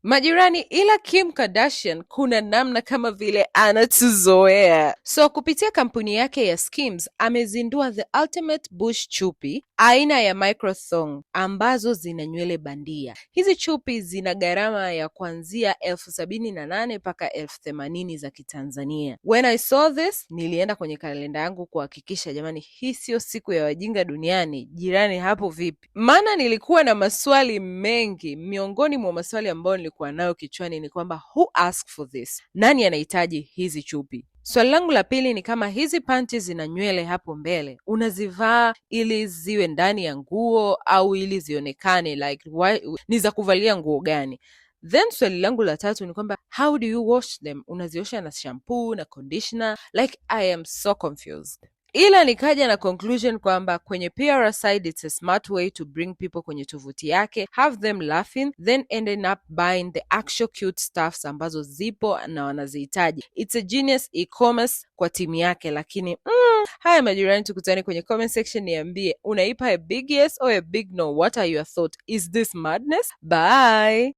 majirani, ila Kim Kardashian kuna namna kama vile anatuzoea. So kupitia kampuni yake ya Skims amezindua the ultimate bush chupi aina ya micro thong ambazo zina nywele bandia. Hizi chupi zina gharama ya kuanzia 78,000 mpaka 80,000 za Kitanzania. When I saw this, nilienda kwenye kalenda yangu kuhakikisha jamani, hii sio siku ya wajinga duniani. Jirani hapo vipi? Maana nilikuwa na maswali mengi. Miongoni mwa maswali ambayo nilikuwa nayo kichwani ni kwamba who asked for this? Nani anahitaji hizi chupi? Swali langu la pili ni kama hizi panti zina nywele hapo mbele, unazivaa ili ziwe ndani ya nguo au ili zionekane like ni za kuvalia nguo gani? Then swali langu la tatu ni kwamba how do you wash them? Unaziosha na shampoo na conditioner? Like I am so confused. Ila nikaja na conclusion kwamba kwenye PR side it's a smart way to bring people kwenye tovuti yake, have them laughing, then ending up buying the actual cute stuffs ambazo zipo na wanazihitaji. It's a genius e-commerce kwa timu yake, lakini haya majirani, tukutane kwenye comment section, niambie unaipa a big yes or a big no. What are your thoughts? Is this madness? Bye.